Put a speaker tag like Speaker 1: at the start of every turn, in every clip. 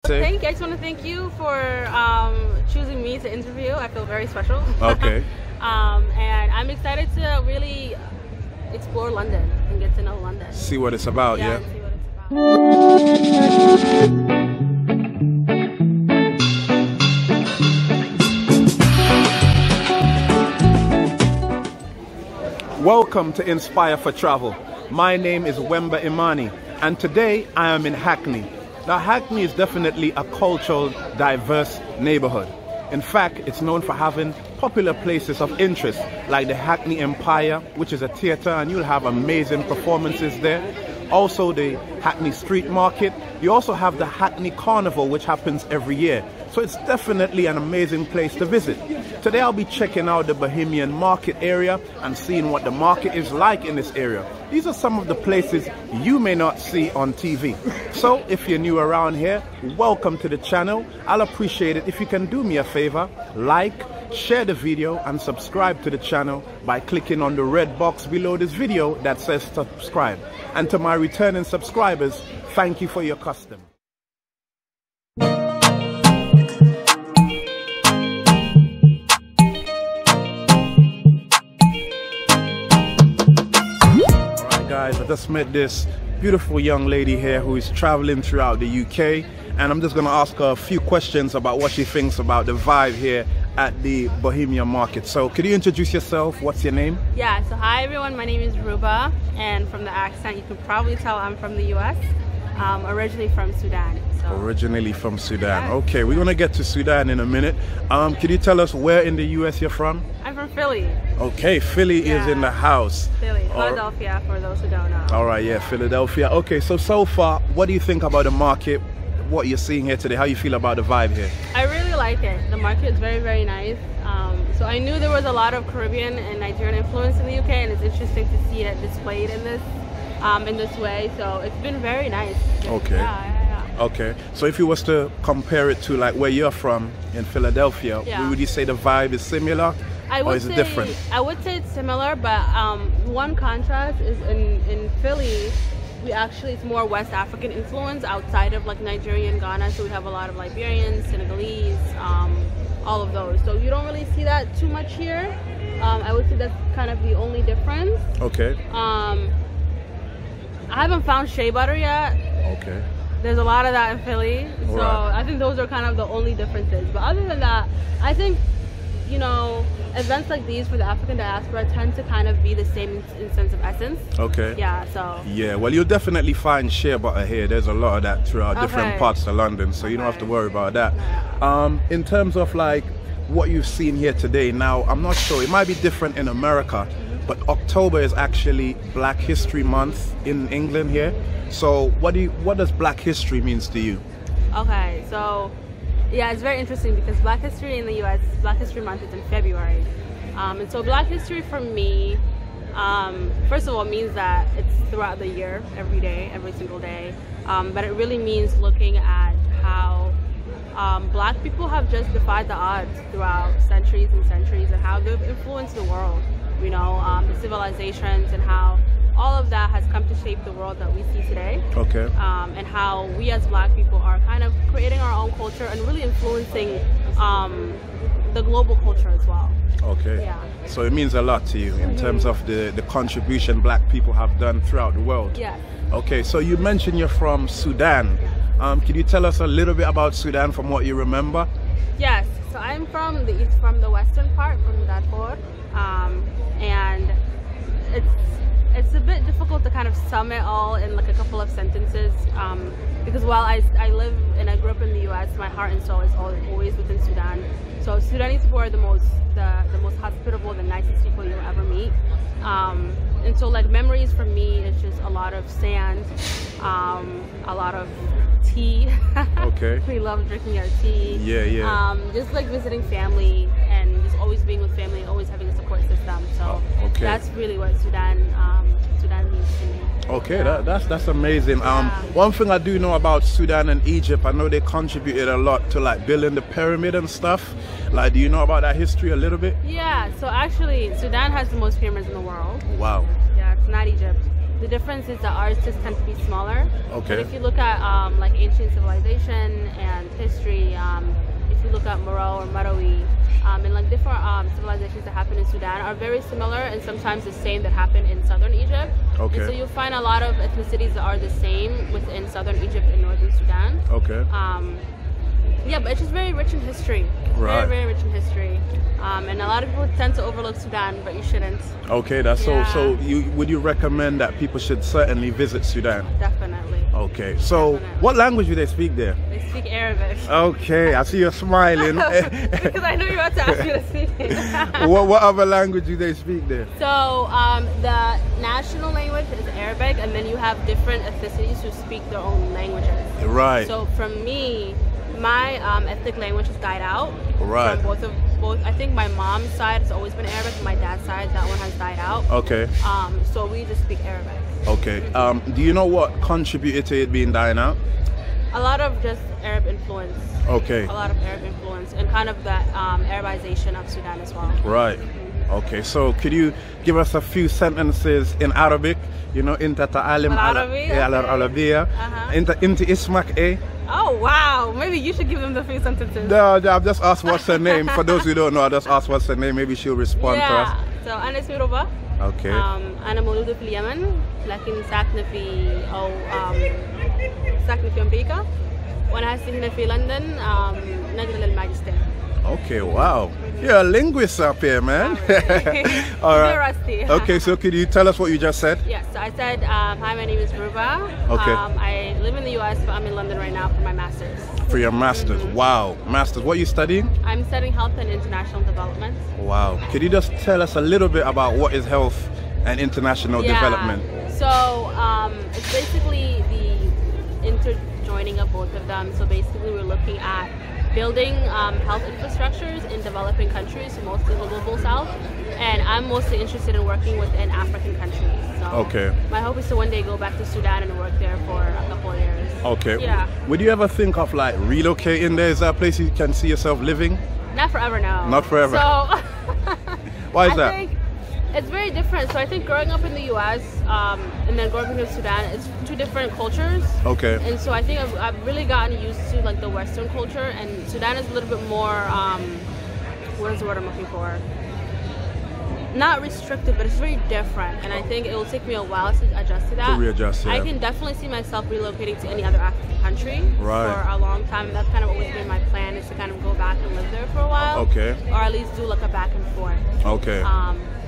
Speaker 1: I just want to thank you for choosing me to interview. I feel very special.
Speaker 2: Okay.
Speaker 1: And I'm excited to really explore London and get to know London.
Speaker 2: See what it's about, yeah?
Speaker 1: See what it's
Speaker 2: about. Welcome to Inspire for Travel. My name is Wemba Imani, and today I am in Hackney. Now, Hackney is definitely a cultural, diverse neighborhood. In fact, it's known for having popular places of interest like the Hackney Empire, which is a theater, and you'll have amazing performances there. Also, the Hackney Street Market. You also have the Hackney Carnival, which happens every year. So it's definitely an amazing place to visit. Today I'll be checking out the Bohemian Market area and seeing what the market is like in this area. These are some of the places you may not see on TV. So if you're new around here, welcome to the channel. I'll appreciate it if you can do me a favor, like, share the video and subscribe to the channel by clicking on the red box below this video that says subscribe. And to my returning subscribers, thank you for your custom. Guys, I just met this beautiful young lady here who is traveling throughout the UK, and I'm just going to ask her a few questions about what she thinks about the vibe here at the Bohemian Market. So could you introduce yourself? What's your name?
Speaker 1: Yeah, so hi everyone, my name is Ruba, and from the accent you can probably tell I'm from the US, originally from Sudan. So.
Speaker 2: Originally from Sudan.
Speaker 1: Yeah.
Speaker 2: Okay, we're going to get to Sudan in a minute. Could you tell us where in the US you're from?
Speaker 1: I'm from Philly.
Speaker 2: Okay, Philly is in the house.
Speaker 1: Philly, Philadelphia, for those who don't know.
Speaker 2: All right, yeah, Philadelphia. Okay, so far, what do you think about the market? What you're seeing here today? How you feel about the vibe here?
Speaker 1: I really like it. The market is very, very nice. So I knew there was a lot of Caribbean and Nigerian influence in the UK, and it's interesting to see it displayed in this way. So it's been very nice.
Speaker 2: Okay.
Speaker 1: Yeah.
Speaker 2: Okay, so if you was to compare it to like where you're from in Philadelphia, would you say the vibe is similar? Or is it different?
Speaker 1: I would say it's similar, but one contrast is in Philly, it's more West African influence outside of like Nigeria and Ghana. So we have a lot of Liberians, Senegalese, all of those. So you don't really see that too much here. I would say that's kind of the only difference.
Speaker 2: Okay.
Speaker 1: I haven't found shea butter yet.
Speaker 2: Okay.
Speaker 1: There's a lot of that in Philly, so
Speaker 2: right.
Speaker 1: I think those are kind of the only differences. But other than that, I think, you know, events like these for the African diaspora tend to kind of be the same in sense of essence. Okay. Yeah, so. Yeah,
Speaker 2: well, you'll definitely find shea butter here. There's a lot of that throughout different parts of London, so you don't have to worry about that. In terms of like what you've seen here today, now, I'm not sure, it might be different in America, but October is actually Black History Month in England here. So what does Black History means to you? Okay,
Speaker 1: so yeah, it's very interesting because Black History in the US, Black History Month is in February. And so Black History for me, first of all, means that it's throughout the year, every day, every single day. But it really means looking at how Black people have just defied the odds throughout centuries and centuries, and how they've influenced the world, you know, the civilizations, and how all of that has come to shape the world that we see today. Okay. And how we as Black people are kind of creating our own culture and really influencing the global culture as well.
Speaker 2: Okay. Yeah. So it means a lot to you in terms of the contribution Black people have done throughout the world.
Speaker 1: Yeah.
Speaker 2: Okay, so you mentioned you're from Sudan. Can you tell us a little bit about Sudan from what you remember?
Speaker 1: Yes. So I'm from the western part, from Darfur, and it's a bit difficult to kind of sum it all in like a couple of sentences, because while I live and I grew up in the US, my heart and soul is always within Sudan. So Sudanese people are the most hospitable, the nicest people you'll ever meet. And so like memories for me, it's just a lot of sand, a lot of tea. Okay. We love drinking our tea. Yeah. Just like visiting family and just always being with family, always having a support system. So that's really what Sudan means to me.
Speaker 2: Okay, that's amazing. One thing I do know about Sudan and Egypt, I know they contributed a lot to like building the pyramid and stuff. Like, do you know about that history a little bit?
Speaker 1: Yeah, so actually Sudan has the most pyramids in the world.
Speaker 2: Wow.
Speaker 1: Yeah, it's not Egypt. The difference is that ours just tend to be smaller. Okay. But if you look at like ancient civilization and got Maro or Marawi, and like different civilizations that happen in Sudan are very similar and sometimes the same that happen in southern Egypt.
Speaker 2: Okay.
Speaker 1: And so you'll find a lot of ethnicities that are the same within southern Egypt and northern Sudan.
Speaker 2: Okay.
Speaker 1: Yeah, but it's just very rich in history.
Speaker 2: Right.
Speaker 1: Very, very rich in history. And a lot of people tend to overlook Sudan, but you shouldn't.
Speaker 2: Okay, that's
Speaker 1: Yeah.
Speaker 2: so would you recommend that people should certainly visit Sudan?
Speaker 1: Definitely.
Speaker 2: Okay, so
Speaker 1: Definitely.
Speaker 2: what language do they speak there?
Speaker 1: They speak Arabic.
Speaker 2: Okay, I see you're smiling.
Speaker 1: Because I knew you were about to ask me to speak it.
Speaker 2: what other language do they speak there?
Speaker 1: So the national language is Arabic, and then you have different ethnicities who speak their own languages.
Speaker 2: Right.
Speaker 1: So for me, my ethnic language has died out.
Speaker 2: Right.
Speaker 1: From both. I think my mom's side has always been Arabic, and my dad's side, that one has died out.
Speaker 2: Okay.
Speaker 1: So we just speak Arabic.
Speaker 2: Okay. Do you know what contributed to it being dying out?
Speaker 1: A lot of just Arab influence.
Speaker 2: Okay.
Speaker 1: A lot of Arab influence, and kind of the Arabization of Sudan as well.
Speaker 2: Right. Okay. So could you give us a few sentences in Arabic? You know, inta ta'alim al-Arabiyya, inta ismak eh?
Speaker 1: Oh wow! Maybe you should give them the few sentences.
Speaker 2: No, I've just asked what's her name. For those who don't know, I just asked what's her name. Maybe she'll respond to us.
Speaker 1: So أنا اسمي روبا.
Speaker 2: Okay.
Speaker 1: أنا مولودة في اليمن لكن ساكنة في أمريكا وأنا هسه هنا في لندن نقرأ للماجستير.
Speaker 2: Okay, wow. You're a linguist up here, man. All right.
Speaker 1: Rusty.
Speaker 2: Okay, so could you tell us what you just said?
Speaker 1: Yes, so I said, hi, my name is Ruba.
Speaker 2: Okay.
Speaker 1: I live in the US, but I'm in London right now for my master's.
Speaker 2: For your master's. Wow. Master's. What are you studying?
Speaker 1: I'm studying health and international development.
Speaker 2: Wow. Could you just tell us a little bit about what is health and international development?
Speaker 1: So it's basically the interjoining of both of them. So basically we're looking at building health infrastructures in developing countries, mostly the global south, and I'm mostly interested in working within African countries. So
Speaker 2: okay.
Speaker 1: My hope is to one day go back to Sudan and work there for a couple of years.
Speaker 2: Okay.
Speaker 1: Yeah.
Speaker 2: Would you ever think of like relocating there? Is that a place you can see yourself living?
Speaker 1: Not forever, no.
Speaker 2: Not forever.
Speaker 1: So
Speaker 2: why is that?
Speaker 1: I think it's very different. So I think growing up in the US and then growing up in Sudan, it's two different cultures.
Speaker 2: Okay.
Speaker 1: And so I think I've really gotten used to like the Western culture, and Sudan is a little bit more, what is the word I'm looking for? Not restrictive, but it's very different. And I think it will take me a while to adjust to that.
Speaker 2: To readjust, yeah.
Speaker 1: I can definitely see myself relocating to any other African country
Speaker 2: right.
Speaker 1: for a long time. And that's kind of always been my plan, is to kind of go back and live there for a while.
Speaker 2: Okay.
Speaker 1: Or at least do like a back and forth.
Speaker 2: Okay.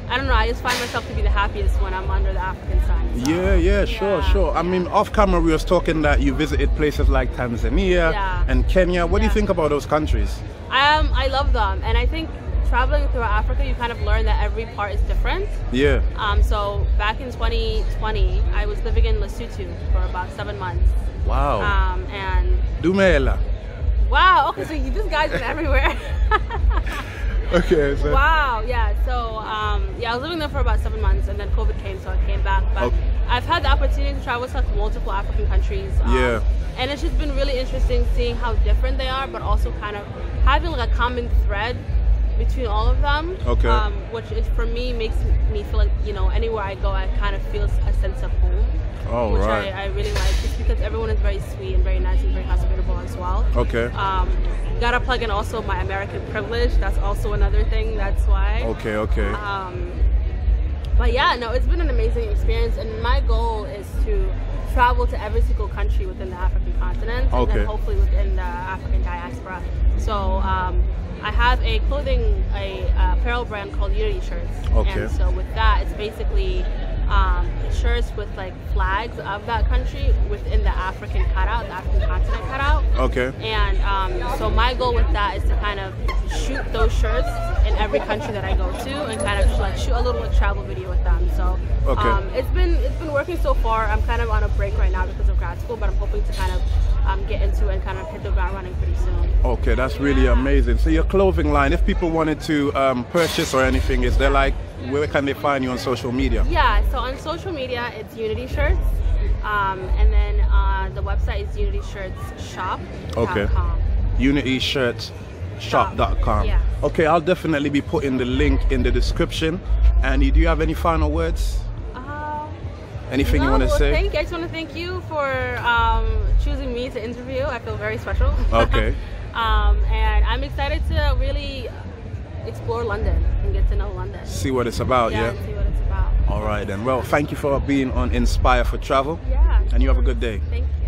Speaker 1: I don't know, I just find myself to be the happiest when I'm under the African sun. So.
Speaker 2: Yeah, sure. I mean, off camera we was talking that you visited places like Tanzania and Kenya. What do you think about those countries?
Speaker 1: I love them, and I think traveling throughout Africa, you kind of learn that every part is different. Yeah. So back in 2020, I was living in Lesotho for about 7 months.
Speaker 2: Wow.
Speaker 1: And
Speaker 2: Dumela.
Speaker 1: Wow. Okay, so this guy's been everywhere.
Speaker 2: Okay. So.
Speaker 1: Wow. Yeah. So I was living there for about 7 months, and then COVID came, so I came back. But I've had the opportunity to travel to like multiple African countries. And it's just been really interesting seeing how different they are, but also kind of having like a common thread between all of them. Okay. Which is, for me, makes me feel like, you know, anywhere I go, I kind of feel a sense of home.
Speaker 2: Oh,
Speaker 1: which
Speaker 2: right.
Speaker 1: I really like, just because everyone is very sweet and very nice and very hospitable as well.
Speaker 2: Okay.
Speaker 1: Gotta plug in also my American privilege. That's also another thing. That's why.
Speaker 2: Okay.
Speaker 1: But yeah, no, it's been an amazing experience, and my goal is to travel to every single country within the African continent, and then hopefully within the African diaspora. So I have a apparel brand called Unity Shirts. Okay. And so with that, it's basically shirts with like flags of that country within the African cutout, the African continent cutout. Okay. And so my goal with that is to kind of shoot those shirts in every country that I go to, and kind of like shoot a little like travel video with them. So it's been working so far. I'm kind of on a break right now because of grad school, but I'm hoping to kind of get into it and kind of hit the ground running pretty soon. Okay, that's really amazing. So your clothing line, if people wanted to purchase or anything, is there like, where can they find you on social media? Yeah, so on social media, it's Unity Shirts. And then the website is unitysshirtsshop.com. Okay. Unitysshirtsshop.com. Yeah. Okay, I'll definitely be putting the link in the description. And do you have any final words? Anything you want to say? I just want to thank you for choosing me to interview. I feel very special. Okay. And I'm excited to really explore London and get to know London.
Speaker 2: See what it's about, yeah?
Speaker 1: And see what it's about.
Speaker 2: All right then. Well, thank you for being on Inspire for Travel.
Speaker 1: Yeah.
Speaker 2: And you have a good day.
Speaker 1: Thank you.